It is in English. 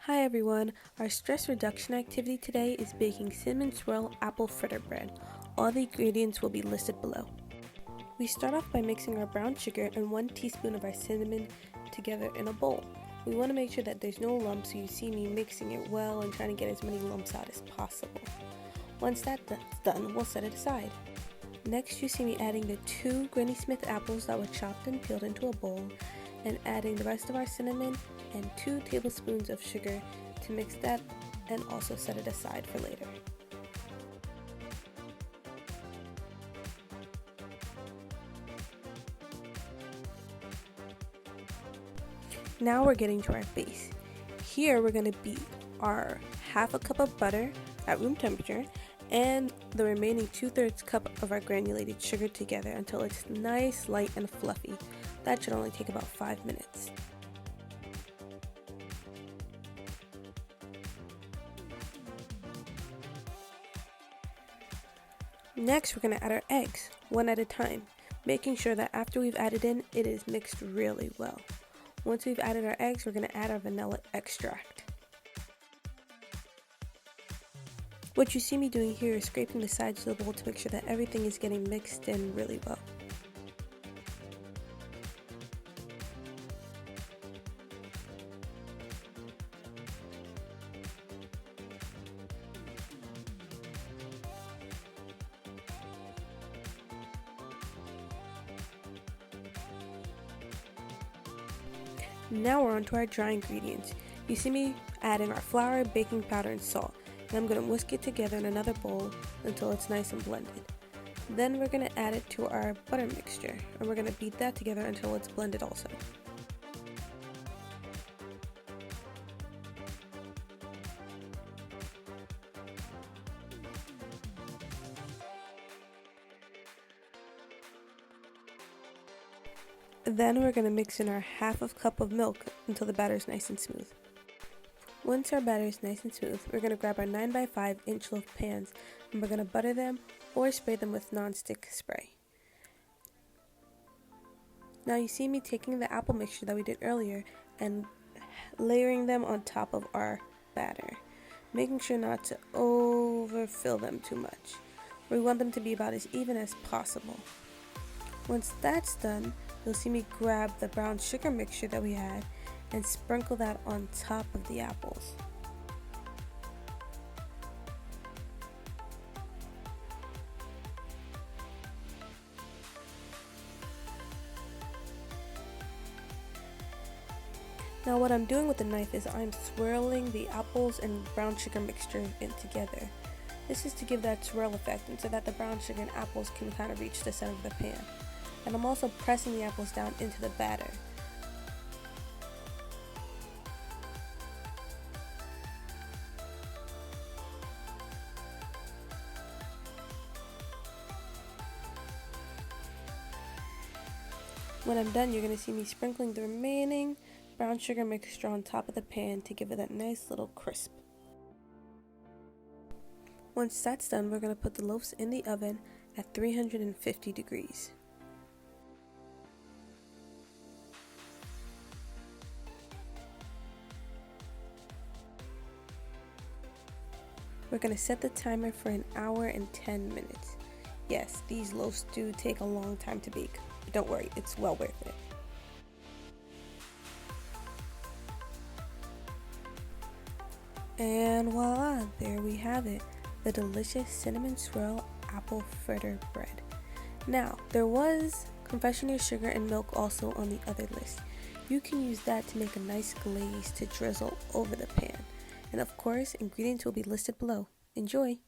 Hi everyone, our stress reduction activity today is baking cinnamon swirl apple fritter bread. All the ingredients will be listed below. We start off by mixing our brown sugar and 1 teaspoon of our cinnamon together in a bowl. We want to make sure that there's no lumps, so you see me mixing it well and trying to get as many lumps out as possible. Once that's done, we'll set it aside. Next, you see me adding the 2 Granny Smith apples that were chopped and peeled into a bowl, and adding the rest of our cinnamon and 2 tablespoons of sugar to mix that and also set it aside for later. Now we're getting to our base. Here we're going to beat our half a cup of butter at room temperature and the remaining 2/3 cup of our granulated sugar together until it's nice, light, and fluffy. That should only take about 5 minutes. Next, we're going to add our eggs, one at a time, making sure that after we've added in, it is mixed really well. Once we've added our eggs, we're going to add our vanilla extract. What you see me doing here is scraping the sides of the bowl to make sure that everything is getting mixed in really well. Now we're on to our dry ingredients. You see me adding our flour, baking powder, and salt. And I'm going to whisk it together in another bowl until it's nice and blended. Then we're going to add it to our butter mixture, and we're going to beat that together until it's blended also. Then we're going to mix in our half of cup of milk until the batter is nice and smooth. Once our batter is nice and smooth, we're going to grab our 9x5 inch loaf pans and we're going to butter them or spray them with nonstick spray. Now you see me taking the apple mixture that we did earlier and layering them on top of our batter, making sure not to overfill them too much. We want them to be about as even as possible. Once that's done, you'll see me grab the brown sugar mixture that we had and sprinkle that on top of the apples. Now what I'm doing with the knife is I'm swirling the apples and brown sugar mixture in together. This is to give that swirl effect and so that the brown sugar and apples can kind of reach the center of the pan. And I'm also pressing the apples down into the batter. When I'm done, you're going to see me sprinkling the remaining brown sugar mixture on top of the pan to give it that nice little crisp. Once that's done, we're going to put the loaves in the oven at 350 degrees. We're going to set the timer for 1 hour and 10 minutes. Yes, these loaves do take a long time to bake, but don't worry, it's well worth it. And voila, there we have it, the delicious cinnamon swirl apple fritter bread. Now, there was confectionery sugar and milk also on the other list. You can use that to make a nice glaze to drizzle over the pan. And of course, ingredients will be listed below. Enjoy!